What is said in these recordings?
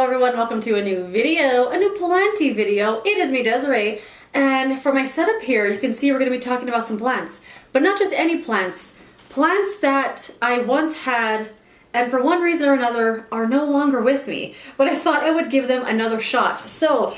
everyone, welcome to a new video, a new planty video. It is me, Desiree, and for my setup here, you can see we're going to be talking about some plants, but not just any plants. Plants that I once had, and for one reason or another, are no longer with me, but I thought I would give them another shot. So,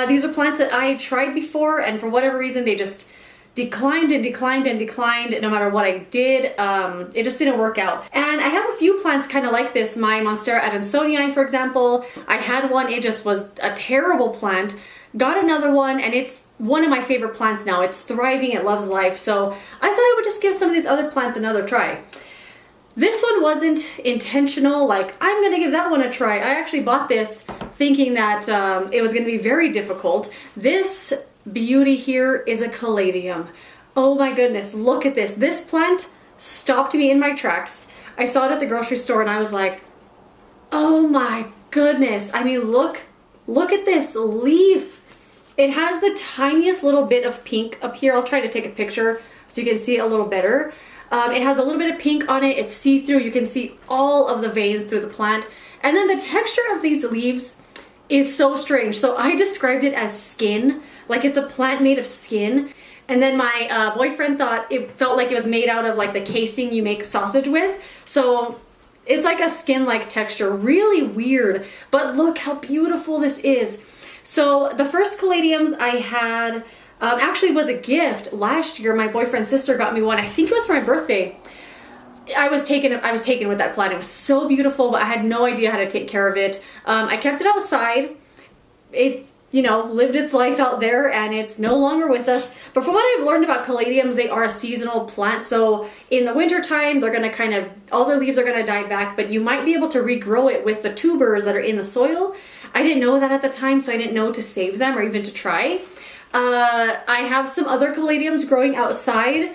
these are plants that I tried before, and for whatever reason, they just declined and declined and declined no matter what I did. It just didn't work out. And I have a few plants kind of like this. My Monstera adansonii, for example, I had one, it just was a terrible plant. Got another one, and it's one of my favorite plants now. It's thriving, it loves life, so I thought I would just give some of these other plants another try. This one wasn't intentional, like, I'm gonna give that one a try. I actually bought this thinking that it was gonna be very difficult. This beauty here is a caladium. Oh my goodness, look at this. This plant stopped me in my tracks. I saw it at the grocery store and I was like, oh my goodness. I mean, look at this leaf. It has the tiniest little bit of pink up here. I'll try to take a picture so you can see it a little better. It has a little bit of pink on it. It's see-through. You can see all of the veins through the plant. And then the texture of these leaves is so strange. So I described it as skin, like it's a plant made of skin. And then my boyfriend thought it felt like it was made out of like the casing you make sausage with. So it's like a skin-like texture, really weird, but look how beautiful this is. So the first caladiums I had actually was a gift. Last year, my boyfriend's sister got me one. I think it was for my birthday. I was taken with that plant. It was so beautiful, but I had no idea how to take care of it. I kept it outside. It, you know, lived its life out there, and it's no longer with us. But from what I've learned about caladiums, they are a seasonal plant. So in the winter time, they're gonna kind of, all their leaves are gonna die back, but you might be able to regrow it with the tubers that are in the soil. I didn't know that at the time, so I didn't know to save them or even to try. I have some other caladiums growing outside.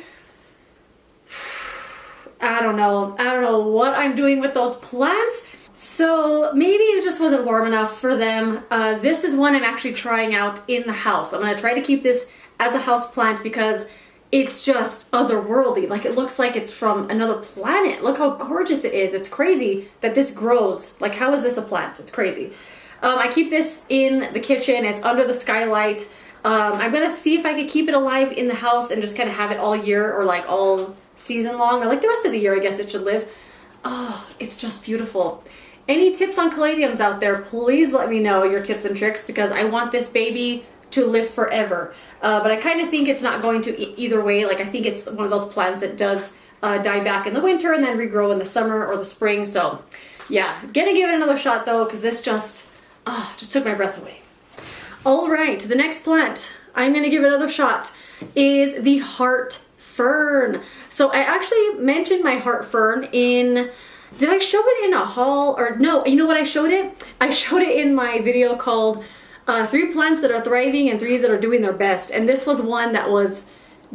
I don't know what I'm doing with those plants. So maybe it just wasn't warm enough for them. This is one I'm actually trying out in the house. I'm gonna try to keep this as a house plant because it's just otherworldly. Like, it looks like it's from another planet. Look how gorgeous it is. It's crazy that this grows. Like, how is this a plant? It's crazy. I keep this in the kitchen. It's under the skylight. I'm gonna see if I could keep it alive in the house and just kind of have it all year, or like all season long, or like the rest of the year I guess it should live. Oh, it's just beautiful. Any tips on caladiums out there, please let me know your tips and tricks, because I want this baby to live forever. But I kind of think it's not going to either way. Like, I think it's one of those plants that does die back in the winter and then regrow in the summer or the spring. So yeah, gonna give it another shot though, because this just took my breath away. All right, the next plant I'm gonna give it another shot is the heart fern. So I actually mentioned my heart fern in, did I show it in a haul? Or no, you know what I showed it? I showed it in my video called 3 plants that are thriving and 3 that are doing their best. And this was one that was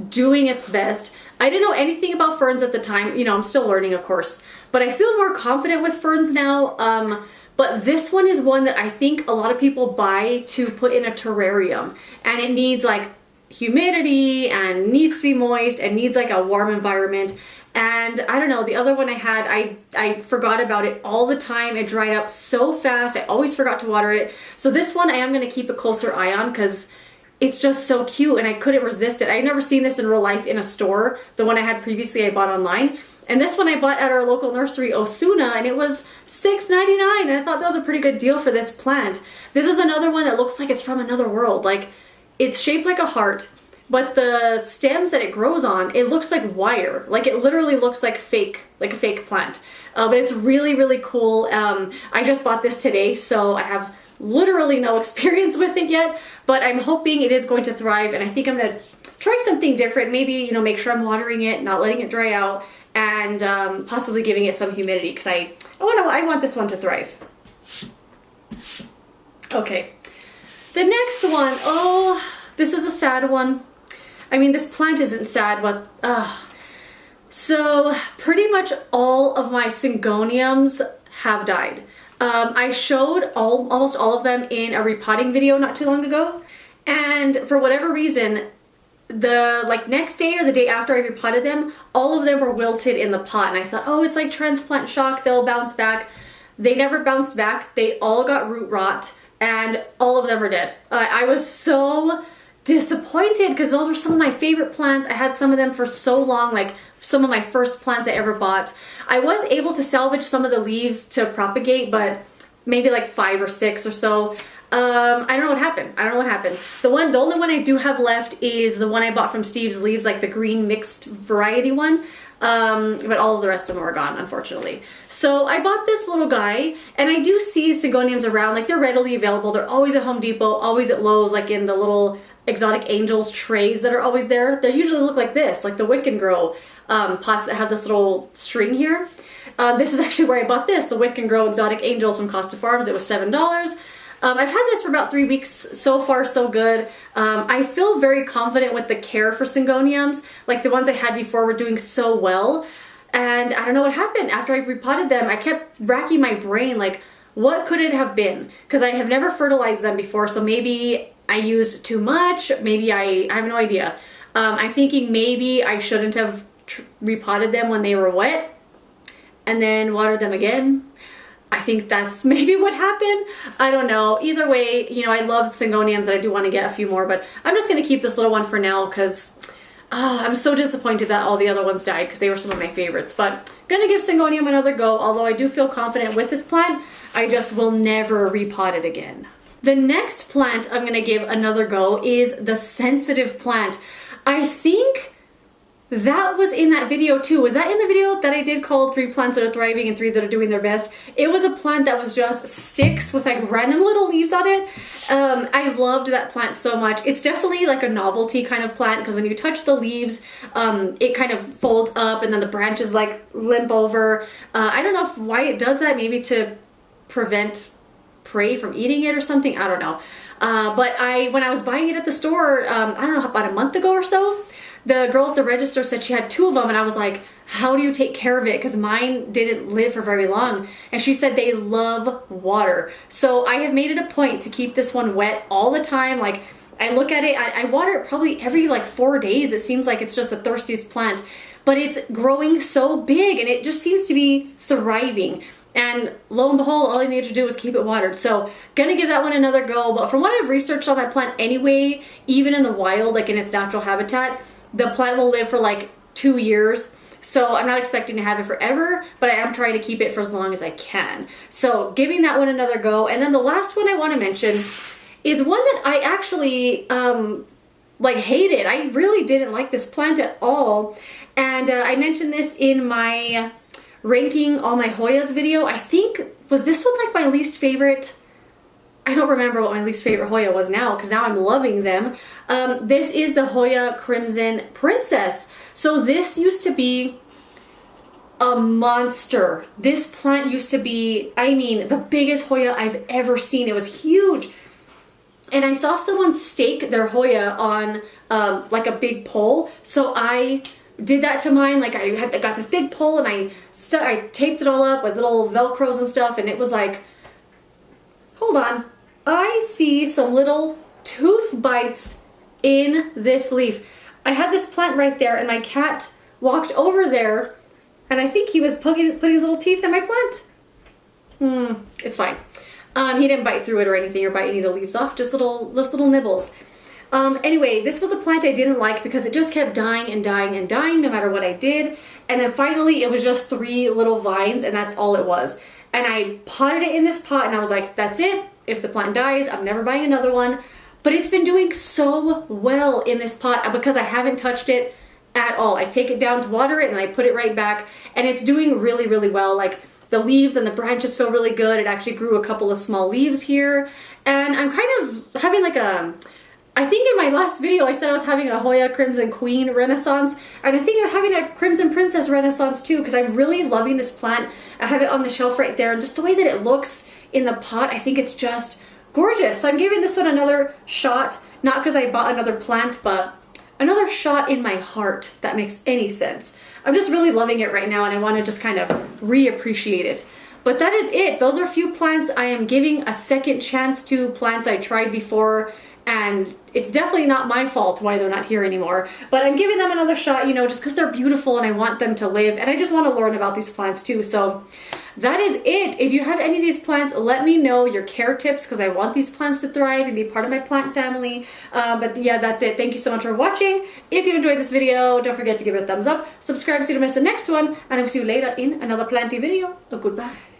doing its best. I didn't know anything about ferns at the time. You know, I'm still learning, of course, but I feel more confident with ferns now. But this one is one that I think a lot of people buy to put in a terrarium, and it needs like humidity and needs to be moist and needs like a warm environment. And I don't know, the other one I had, I forgot about it all the time. It dried up so fast. I always forgot to water it. So this one I am going to keep a closer eye on because it's just so cute and I couldn't resist it. I'd never seen this in real life in a store. The one I had previously I bought online. And this one I bought at our local nursery, Osuna, and it was $6.99, and I thought that was a pretty good deal for this plant. This is another one that looks like it's from another world. Like, it's shaped like a heart, but the stems that it grows on, it looks like wire. Like, it literally looks like a fake plant. But it's really, really cool. I just bought this today, so I have literally no experience with it yet, but I'm hoping it is going to thrive, and I think I'm gonna try something different. Maybe, you know, make sure I'm watering it, not letting it dry out, and possibly giving it some humidity, because I want this one to thrive. Okay, the next one, oh, this is a sad one. I mean, this plant isn't sad, but so pretty much all of my syngoniums have died. I showed almost all of them in a repotting video not too long ago, and for whatever reason, the next day or the day after I repotted them, all of them were wilted in the pot, and I thought, oh, it's like transplant shock, they'll bounce back. They never bounced back. They all got root rot and all of them are dead. I was so disappointed because those were some of my favorite plants. I had some of them for so long, like some of my first plants I ever bought. I was able to salvage some of the leaves to propagate, but maybe like 5 or 6 or so. I don't know what happened. I don't know what happened. The only one I do have left is the one I bought from Steve's Leaves, like the green mixed variety one. But all of the rest of them are gone, unfortunately. So I bought this little guy, and I do see syngoniums around, like they're readily available. They're always at Home Depot, always at Lowe's, like in the little exotic angels trays that are always there. They usually look like this, like the 𝐓𝐴𝐞𝐬𝐞 pots that have this little string here. This is actually where I bought this, the 𝐓𝐴𝐞𝐬𝐞 exotic angels from Costa Farms. It was $7. I've had this for about 3 weeks. So far, so good. I feel very confident with the care for syngoniums. Like the ones I had before were doing so well. And I don't know what happened. After I repotted them, I kept racking my brain, like, what could it have been? Because I have never fertilized them before, so maybe I used too much. Maybe I have no idea. I'm thinking maybe I shouldn't have repotted them when they were wet and then watered them again. I think that's maybe what happened. I don't know. Either way, you know, I love syngoniums and I do want to get a few more, but I'm just going to keep this little one for now because I'm so disappointed that all the other ones died because they were some of my favorites. But I'm going to give syngonium another go, although I do feel confident with this plant. I just will never repot it again. The next plant I'm going to give another go is the sensitive plant. I think that was in that video too. Was that in the video that I did called 3 plants that are thriving and 3 that are doing their best? It was a plant that was just sticks with like random little leaves on it. I loved that plant so much. It's definitely like a novelty kind of plant because when you touch the leaves, it kind of folds up and then the branches like limp over. I don't know why it does that, maybe to prevent prey from eating it or something. I don't know. But when I was buying it at the store, I don't know, about a month ago or so, the girl at the register said she had 2 of them, and I was like, how do you take care of it? Because mine didn't live for very long. And she said they love water. So I have made it a point to keep this one wet all the time. Like, I look at it, I water it probably every like 4 days. It seems like it's just the thirstiest plant, but it's growing so big and it just seems to be thriving. And lo and behold, all I need to do is keep it watered. So gonna give that one another go. But from what I've researched on that plant anyway, even in the wild, like in its natural habitat, the plant will live for like 2 years. So I'm not expecting to have it forever, but I am trying to keep it for as long as I can. So giving that one another go. And then the last one I want to mention is one that I actually like hated. I really didn't like this plant at all. And I mentioned this in my ranking all my Hoyas video. I think, was this one like my least favorite? I don't remember what my least favorite Hoya was now because now I'm loving them. This is the Hoya Crimson Princess. So this used to be a monster. This plant used to be, I mean, the biggest Hoya I've ever seen. It was huge. And I saw someone stake their Hoya on like a big pole. So I did that to mine. Like I got this big pole and I taped it all up with little Velcros and stuff. And it was like, hold on. I see some little tooth bites in this leaf. I had this plant right there and my cat walked over there and I think he was putting his little teeth in my plant. It's fine. He didn't bite through it or anything or bite any of the leaves off, just little nibbles. Anyway, this was a plant I didn't like because it just kept dying and dying and dying no matter what I did. And then finally it was just 3 little vines and that's all it was. And I potted it in this pot and I was like, that's it. If the plant dies, I'm never buying another one. But it's been doing so well in this pot because I haven't touched it at all. I take it down to water it and I put it right back and it's doing really, really well. Like the leaves and the branches feel really good. It actually grew a couple of small leaves here. And I'm kind of having like I think in my last video I said I was having a Hoya Crimson Queen renaissance, and I think I'm having a Crimson Princess renaissance too because I'm really loving this plant. I have it on the shelf right there and just the way that it looks in the pot, I think it's just gorgeous. So I'm giving this one another shot, not because I bought another plant, but another shot in my heart, if that makes any sense. I'm just really loving it right now and I want to just kind of reappreciate it. But that is it. Those are a few plants I am giving a second chance to, plants I tried before and it's definitely not my fault why they're not here anymore, but I'm giving them another shot, you know, just because they're beautiful and I want them to live, and I just want to learn about these plants too. So that is it. If you have any of these plants, let me know your care tips, because I want these plants to thrive and be part of my plant family. But yeah, that's it. Thank you so much for watching. If you enjoyed this video, don't forget to give it a thumbs up, subscribe so you don't miss the next one, and I will see you later in another planty video. Goodbye.